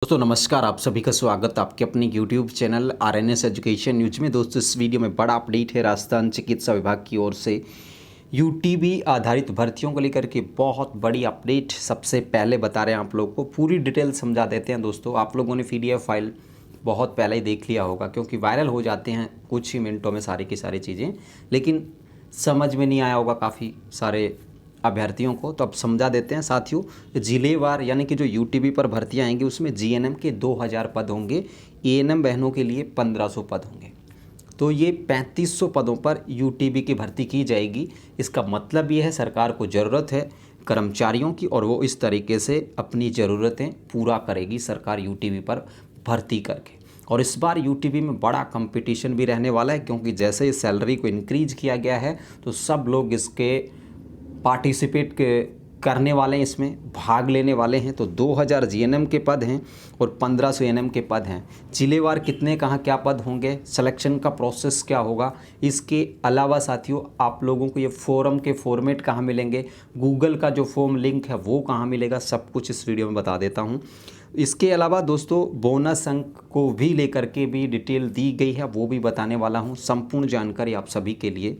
दोस्तों नमस्कार, आप सभी का स्वागत आपके अपने YouTube channel RNS education news में। दोस्तों इस वीडियो में बड़ा अपडेट है राजस्थान चिकित्सा विभाग की ओर से यूटीबी आधारित भर्तियों को लेकर के बहुत बड़ी अपडेट सबसे पहले बता रहे हैं आप लोग को। पूरी डिटेल समझा देते हैं। दोस्तों आप लोगों ने PDF फाइल बहुत पहले ही देख लिया होगा, क्योंकि वायरल हो जाते हैं कुछ ही मिनटों में सारी की सारी चीज़ें, लेकिन समझ में नहीं आया होगा काफ़ी सारे अभ्यर्थियों को। तो अब समझा देते हैं साथियों। जिलेवार यानी कि जो यूटीबी पर भर्तियां आएंगी उसमें जीएनएम के 2000 पद होंगे, एएनएम बहनों के लिए 1500 पद होंगे। तो ये 3500 पदों पर यूटीबी की भर्ती की जाएगी। इसका मतलब ये है सरकार को ज़रूरत है कर्मचारियों की, और वो इस तरीके से अपनी ज़रूरतें पूरा करेगी सरकार यूटीबी पर भर्ती करके। और इस बार यूटीबी में बड़ा कंपटीशन भी रहने वाला है, क्योंकि जैसे इस सैलरी को इंक्रीज किया गया है तो सब लोग इसके पार्टिसिपेट करने वाले हैं, इसमें भाग लेने वाले हैं। तो 2000 जीएनएम के पद हैं और 1500 एएनएम के पद हैं। जिलेवार कितने कहाँ क्या पद होंगे, सिलेक्शन का प्रोसेस क्या होगा, इसके अलावा साथियों आप लोगों को ये फोरम के फॉर्मेट कहाँ मिलेंगे, गूगल का जो फॉर्म लिंक है वो कहाँ मिलेगा, सब कुछ इस वीडियो में बता देता हूँ। इसके अलावा दोस्तों बोनस अंक को भी लेकर के भी डिटेल दी गई है, वो भी बताने वाला हूँ। संपूर्ण जानकारी आप सभी के लिए।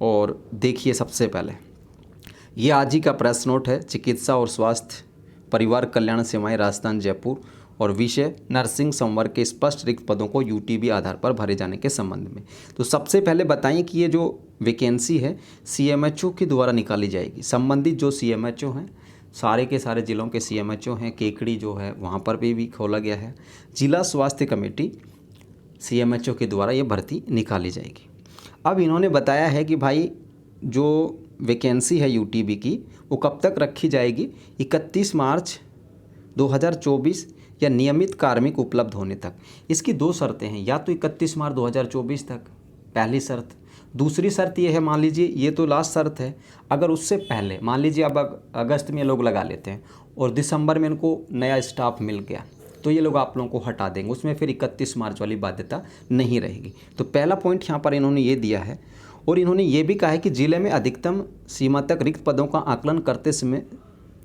और देखिए सबसे पहले ये आज ही का प्रेस नोट है, चिकित्सा और स्वास्थ्य परिवार कल्याण सेवाएं राजस्थान जयपुर, और विषय नर्सिंग संवर्ग के स्पष्ट रिक्त पदों को यूटीबी आधार पर भरे जाने के संबंध में। तो सबसे पहले बताएं कि ये जो वैकेंसी है सीएमएचओ के द्वारा निकाली जाएगी। संबंधित जो सीएमएचओ हैं, सारे के सारे ज़िलों के सीएमएचओ हैं, केकड़ी जो है वहाँ पर भी खोला गया है। जिला स्वास्थ्य कमेटी सीएमएचओ के द्वारा ये भर्ती निकाली जाएगी। अब इन्होंने बताया है कि भाई जो वैकेंसी है यूटीबी की वो कब तक रखी जाएगी, 31 मार्च 2024 या नियमित कार्मिक उपलब्ध होने तक। इसकी दो शर्तें हैं, या तो 31 मार्च 2024 तक पहली शर्त, दूसरी शर्त ये है, मान लीजिए ये तो लास्ट शर्त है, अगर उससे पहले मान लीजिए अब अगस्त में लोग लगा लेते हैं और दिसंबर में इनको नया स्टाफ मिल गया तो ये लोग आप लोगों को हटा देंगे, उसमें फिर 31 मार्च वाली बाध्यता नहीं रहेगी। तो पहला पॉइंट यहाँ पर इन्होंने ये दिया है। और इन्होंने ये भी कहा है कि जिले में अधिकतम सीमा तक रिक्त पदों का आकलन करते समय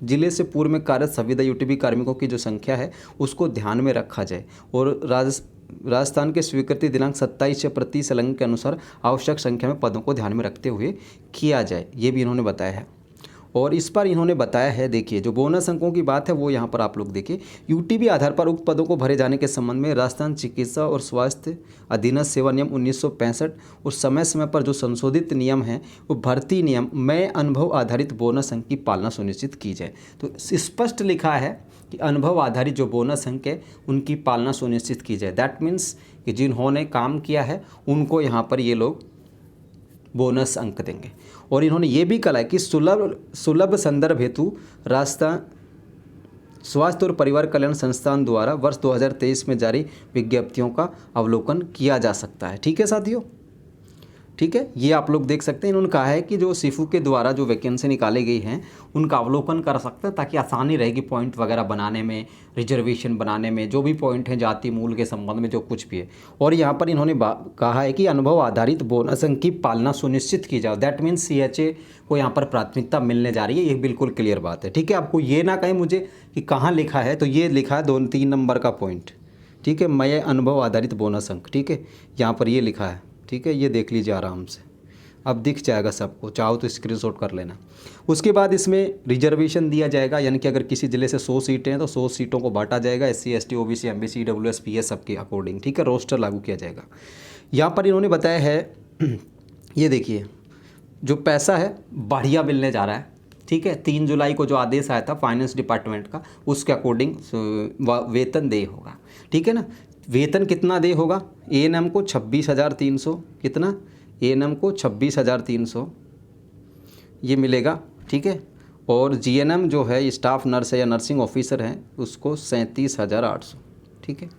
जिले से पूर्व में कार्यरत संविदा यूटीबी कार्मिकों की जो संख्या है उसको ध्यान में रखा जाए, और राजस्थान के स्वीकृति दिनांक 27 या प्रति संलग्न के अनुसार आवश्यक संख्या में पदों को ध्यान में रखते हुए किया जाए, ये भी इन्होंने बताया है। और इस पर इन्होंने बताया है, देखिए जो बोनस अंकों की बात है वो यहाँ पर आप लोग देखिए। यूटीबी आधार पर उक्त पदों को भरे जाने के संबंध में राजस्थान चिकित्सा और स्वास्थ्य अधिनियम सेवा नियम 1965 और समय समय पर जो संशोधित नियम हैं वो भर्ती नियम में अनुभव आधारित बोनस अंक की पालना सुनिश्चित की जाए। तो स्पष्ट लिखा है कि अनुभव आधारित जो बोनस अंक है उनकी पालना सुनिश्चित की जाए। दैट मीन्स कि जिन्होंने काम किया है उनको यहाँ पर ये लोग बोनस अंक देंगे। और इन्होंने ये भी कहा है कि सुलभ संदर्भ हेतु राजस्थान स्वास्थ्य और परिवार कल्याण संस्थान द्वारा वर्ष 2023 में जारी विज्ञप्तियों का अवलोकन किया जा सकता है। ठीक है साथियों, ठीक है, ये आप लोग देख सकते हैं। इन्होंने कहा है कि जो सिफू के द्वारा जो वैकेंसी निकाली गई हैं उनका अवलोकन कर सकते हैं, ताकि आसानी रहेगी पॉइंट वगैरह बनाने में, रिजर्वेशन बनाने में, जो भी पॉइंट हैं जाति मूल के संबंध में जो कुछ भी है। और यहाँ पर इन्होंने कहा है कि अनुभव आधारित बोनस अंक की पालना सुनिश्चित की जाए। दैट मीन्स CHA को यहाँ पर प्राथमिकता मिलने जा रही है, ये बिल्कुल क्लियर बात है। ठीक है, आपको ये ना कहें मुझे कि कहाँ लिखा है, तो ये लिखा है 2-3 नंबर का पॉइंट। ठीक है, मैं अनुभव आधारित बोनस अंक, ठीक है, यहाँ पर ये लिखा है। ठीक है, ये देख लीजिए आराम से, अब दिख जाएगा सबको, चाहो तो स्क्रीनशॉट कर लेना। उसके बाद इसमें रिजर्वेशन दिया जाएगा, यानी कि अगर किसी ज़िले से 100 सीटें हैं तो 100 सीटों को बांटा जाएगा SC ST OBC MBC EWS PS सबके अकॉर्डिंग। ठीक है, रोस्टर लागू किया जाएगा। यहाँ पर इन्होंने बताया है, ये देखिए जो पैसा है बढ़िया मिलने जा रहा है। ठीक है, 3 जुलाई को जो आदेश आया था फाइनेंस डिपार्टमेंट का, उसके अकॉर्डिंग वेतन देय होगा। ठीक है ना, वेतन कितना दे होगा, एएनएम को 26,300, कितना, एएनएम को 26,300 ये मिलेगा। ठीक है, और जीएनएम जो है स्टाफ नर्स है या नर्सिंग ऑफिसर है उसको 37,800। ठीक है,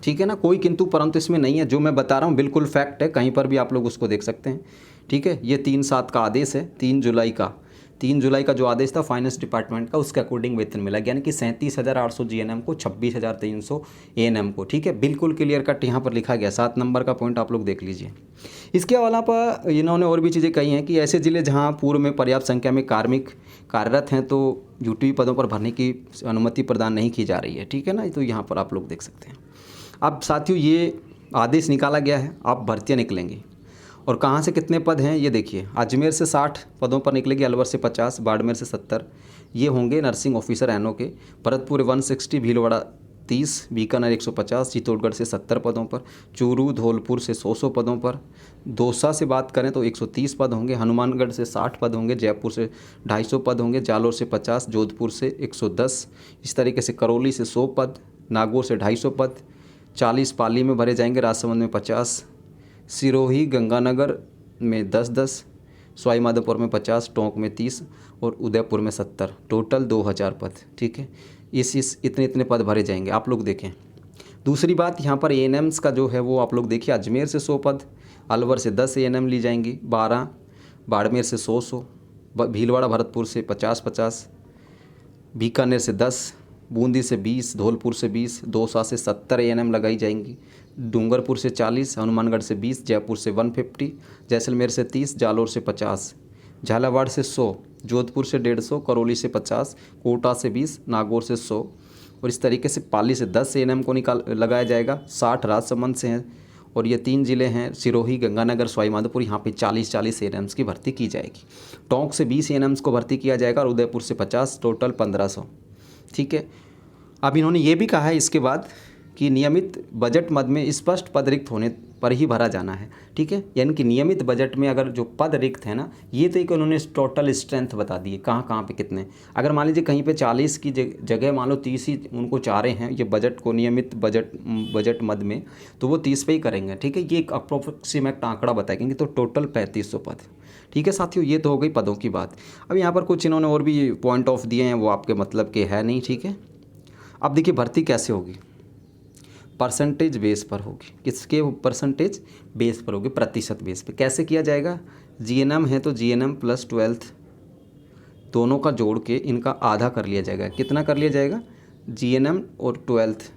ठीक है ना, कोई किंतु परंतु इसमें नहीं है, जो मैं बता रहा हूँ बिल्कुल फैक्ट है, कहीं पर भी आप लोग उसको देख सकते हैं। ठीक है, ये 3/7 का आदेश है, 3 जुलाई का 3 जुलाई का जो आदेश था फाइनेंस डिपार्टमेंट का, उसके अकॉर्डिंग वेतन मिला, यानी कि 37,800 जीएनएम को, 26,300 एएनएम को। ठीक है, बिल्कुल क्लियर कट यहाँ पर लिखा गया। 7 नंबर का पॉइंट आप लोग देख लीजिए। इसके अलावा इन्होंने और भी चीज़ें कही हैं कि ऐसे ज़िले जहाँ पूर्व में पर्याप्त संख्या में कार्मिक कार्यरत हैं तो यूटीबी पदों पर भरने की अनुमति प्रदान नहीं की जा रही है। ठीक है ना, तो यहाँ पर आप लोग देख सकते हैं। अब साथियों ये आदेश निकाला गया है, आप भर्तियाँ निकलेंगी और कहाँ से कितने पद हैं ये देखिए। अजमेर से 60 पदों पर निकलेगी, अलवर से 50, बाड़मेर से 70, ये होंगे नर्सिंग ऑफिसर एनओ के। भरतपुर 160, भीलवाड़ा 30, बीकानेर 150, चित्तौड़गढ़ से 70 पदों पर, चूरू धौलपुर से 100 पदों पर, दौसा से बात करें तो 130 पद होंगे, हनुमानगढ़ से 60 पद होंगे, जयपुर से 250 पद होंगे, जालोर से 50, जोधपुर से 110, इस तरीके से करौली से 100 पद, नागौर से 250 पद, 40 पाली में भरे जाएंगे, राजसमंद में 50, सिरोही गंगानगर में 10-10, सवाई माधोपुर में 50, टोंक में 30 और उदयपुर में 70, टोटल 2000 पद। ठीक है, इस इतने पद भरे जाएंगे, आप लोग देखें। दूसरी बात यहाँ पर एएनएम्स का जो है वो आप लोग देखिए, अजमेर से 100 पद, अलवर से 10 एएनएम ली जाएंगी, 12, बाड़मेर से 100, भीलवाड़ा भरतपुर से 50-50, बीकानेर से 10, बूंदी से 20, धौलपुर से 20, दौसा से 70 एएनएम लगाई जाएंगी, डूंगरपुर से 40, हनुमानगढ़ से 20, जयपुर से 150, जैसलमेर से 30, जालोर से 50, झालावाड़ से 100, जोधपुर से 150, करौली से 50, कोटा से 20, नागौर से 100 और इस तरीके से पाली से 10 एएनएम को लगाया जाएगा। 60 राजसमंद से हैं और ये 3 ज़िले हैं, सिरोही गंगानगर सवाई माधोपुर, यहाँ पे 40 एएनएम्स की भर्ती की जाएगी। टोंक से 20 एएनएम्स को भर्ती किया जाएगा और उदयपुर से 50, टोटल 1500। ठीक है, अब इन्होंने ये भी कहा है इसके बाद कि नियमित बजट मद में स्पष्ट पद रिक्त होने पर ही भरा जाना है। ठीक है, यानी कि नियमित बजट में अगर जो पद रिक्त है ना, ये तो एक उन्होंने टोटल स्ट्रेंथ बता दी है कहाँ पे कितने। अगर मान लीजिए कहीं पे 40 की जगह मान लो 30 ही उनको चाह रहे हैं ये बजट को, नियमित बजट मद में, तो वो 30 पे ही करेंगे। ठीक है, ये एक अप्रोक्सीमेट आंकड़ा बताएंगे, तो टोटल 3500 पद। ठीक है साथियों, ये तो हो गई पदों की बात। अब यहाँ पर कुछ इन्होंने और भी पॉइंट ऑफ दिए हैं, वो आपके मतलब के है नहीं। ठीक है, अब देखिए भर्ती कैसे होगी, परसेंटेज बेस पर होगी। किसके परसेंटेज बेस पर होगी, प्रतिशत बेस पे। कैसे किया जाएगा, जीएनएम है तो जीएनएम प्लस 12th दोनों का जोड़ के इनका आधा कर लिया जाएगा। कितना कर लिया जाएगा, जीएनएम और 12th।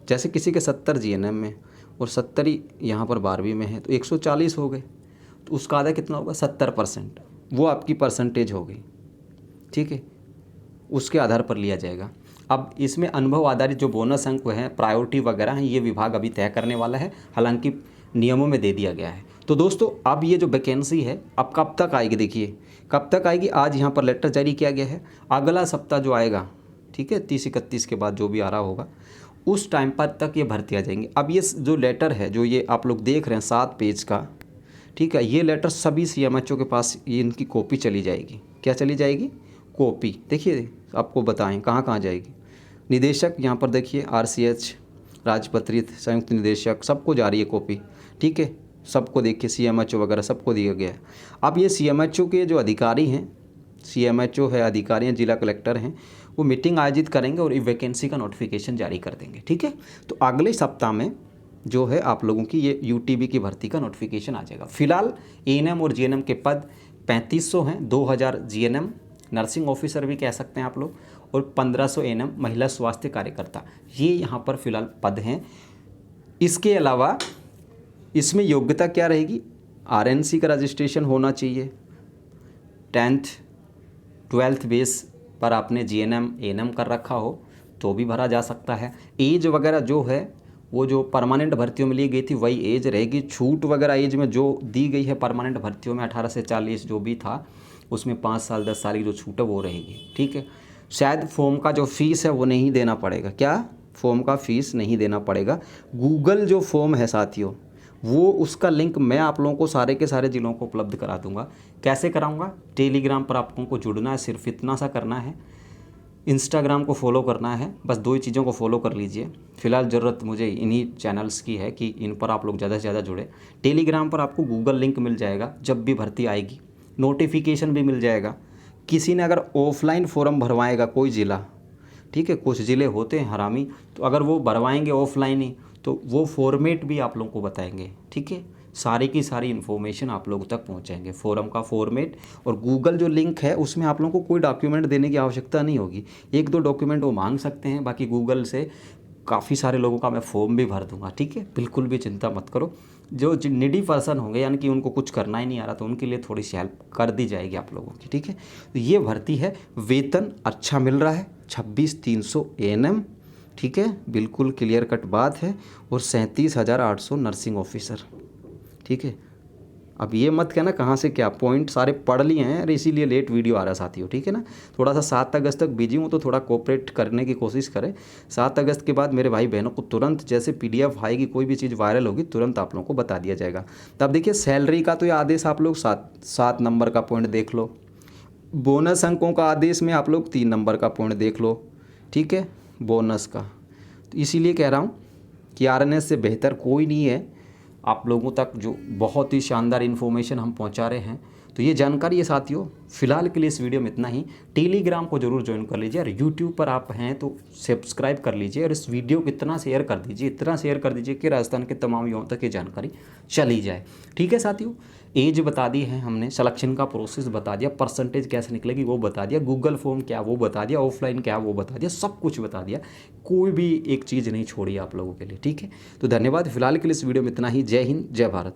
जैसे किसी के 70 जीएनएम में और 70 ही यहाँ पर 12वीं में है तो 140 हो गए, तो उसका आधा कितना होगा, 70%। वो आपकी परसेंटेज हो गई। ठीक है, उसके आधार पर लिया जाएगा। अब इसमें अनुभव आधारित जो बोनस अंक हैं, प्रायोरिटी वगैरह हैं, ये विभाग अभी तय करने वाला है, हालांकि नियमों में दे दिया गया है। तो दोस्तों अब ये जो वैकेंसी है अब कब तक आएगी, देखिए कब तक आएगी। आज यहाँ पर लेटर जारी किया गया है, अगला सप्ताह जो आएगा, ठीक है, 30-31 के बाद जो भी आ रहा होगा उस टाइम पर तक ये भर्ती आ जाएंगी। अब ये जो लेटर है जो ये आप लोग देख रहे हैं 7 पेज का, ठीक है, ये लेटर सभी सीएमएचओ के पास ये इनकी कॉपी चली जाएगी। क्या चली जाएगी, कॉपी। देखिए आपको बताएं कहाँ कहाँ जाएगी। निदेशक यहाँ पर देखिए, आरसीएच, राजपत्रित, संयुक्त निदेशक, सबको जा रही है कॉपी। ठीक है, सबको देखिए, सीएमएचओ वगैरह सबको दिया गया है। अब ये सीएमएचओ के जो अधिकारी हैं, सीएमएचओ है, अधिकारी हैं, जिला कलेक्टर हैं, वो मीटिंग आयोजित करेंगे और वैकेंसी का नोटिफिकेशन जारी कर देंगे। ठीक है, तो अगले सप्ताह में जो है आप लोगों की ये यूटीबी की भर्ती का नोटिफिकेशन आ जाएगा। फिलहाल एएनएम और जीएनएम के पद 3500 हैं, 2000 जीएनएम नर्सिंग ऑफिसर भी कह सकते हैं आप लोग, और 1500 एएनएम महिला स्वास्थ्य कार्यकर्ता, ये यहाँ पर फिलहाल पद हैं। इसके अलावा इसमें योग्यता क्या रहेगी, आरएनसी का रजिस्ट्रेशन होना चाहिए, 10th 12th बेस पर आपने जीएनएम एएनएम कर रखा हो तो भी भरा जा सकता है। एज वगैरह जो है वो जो परमानेंट भर्तियों में ली गई थी वही एज रहेगी। छूट वगैरह एज में जो दी गई है परमानेंट भर्तियों में 18 से 40 जो भी था, उसमें 5 साल 10 साल की जो छूट है वो रहेगी। ठीक है, शायद फॉर्म का जो फीस है वो नहीं देना पड़ेगा। क्या, फॉर्म का फीस नहीं देना पड़ेगा। गूगल जो फॉर्म है साथियों, वो उसका लिंक मैं आप लोगों को सारे के सारे ज़िलों को उपलब्ध करा दूंगा। कैसे कराऊंगा, टेलीग्राम पर आपको जुड़ना है, सिर्फ इतना सा करना है, इंस्टाग्राम को फॉलो करना है, बस 2 ही चीज़ों को फॉलो कर लीजिए। फिलहाल ज़रूरत मुझे इन्हीं चैनल्स की है कि इन पर आप लोग ज़्यादा से ज़्यादा जुड़े। टेलीग्राम पर आपको गूगल लिंक मिल जाएगा, जब भी भर्ती आएगी नोटिफिकेशन भी मिल जाएगा। किसी ने अगर ऑफलाइन फॉर्म भरवाएगा कोई ज़िला, ठीक है, कुछ ज़िले होते हैं हरामी, तो अगर वो भरवाएंगे ऑफलाइन ही तो वो फॉर्मेट भी आप लोगों को बताएंगे। ठीक है, सारी की सारी इन्फॉर्मेशन आप लोगों तक पहुंचाएंगे। फोरम का फॉर्मेट और गूगल जो लिंक है उसमें आप लोगों को कोई डॉक्यूमेंट देने की आवश्यकता नहीं होगी। 1-2 डॉक्यूमेंट वो मांग सकते हैं, बाकी गूगल से काफ़ी सारे लोगों का मैं फॉर्म भी भर दूंगा, ठीक है, बिल्कुल भी चिंता मत करो। जो निडी पर्सन होंगे यानी कि उनको कुछ करना ही नहीं आ रहा तो उनके लिए थोड़ी सी हेल्प कर दी जाएगी आप लोगों की, ठीक है। तो ये भर्ती है, वेतन अच्छा मिल रहा है 26,300 ANM, ठीक है, बिल्कुल क्लियर कट बात है। और 37,800 नर्सिंग ऑफिसर, ठीक है। अब ये मत कहना कहाँ से क्या पॉइंट सारे पढ़ लिए हैं और इसीलिए लेट वीडियो आ रहा साथियों, ठीक है ना। थोड़ा सा 7 अगस्त तक बिजी हूँ तो थोड़ा कोऑपरेट करने की कोशिश करें। 7 अगस्त के बाद मेरे भाई बहनों को तुरंत जैसे PDF आएगी, कोई भी चीज़ वायरल होगी, तुरंत आप लोगों को बता दिया जाएगा। तब देखिए सैलरी का तो ये आदेश आप लोग 7 नंबर का पॉइंट देख लो। बोनस अंकों का आदेश में आप लोग 3 नंबर का पॉइंट देख लो, ठीक है, बोनस का। तो इसीलिए कह रहा हूँ कि RNS से बेहतर कोई नहीं है आप लोगों तक, जो बहुत ही शानदार इन्फॉर्मेशन हम पहुंचा रहे हैं। तो ये जानकारी है साथियों, फिलहाल के लिए इस वीडियो में इतना ही। टेलीग्राम को जरूर ज्वाइन कर लीजिए और यूट्यूब पर आप हैं तो सब्सक्राइब कर लीजिए और इस वीडियो को इतना शेयर कर दीजिए, इतना शेयर कर दीजिए कि राजस्थान के तमाम युवाओं तक ये जानकारी चली जाए, ठीक है साथियों। एज बता दी है हमने, सिलेक्शन का प्रोसेस बता दिया, परसेंटेज कैसे निकलेगी वो बता दिया, गूगल फॉर्म क्या वो बता दिया, ऑफलाइन क्या वो बता दिया, सब कुछ बता दिया, कोई भी एक चीज़ नहीं छोड़ी आप लोगों के लिए, ठीक है। तो धन्यवाद, फिलहाल के लिए इस वीडियो में इतना ही। जय हिंद, जय भारत।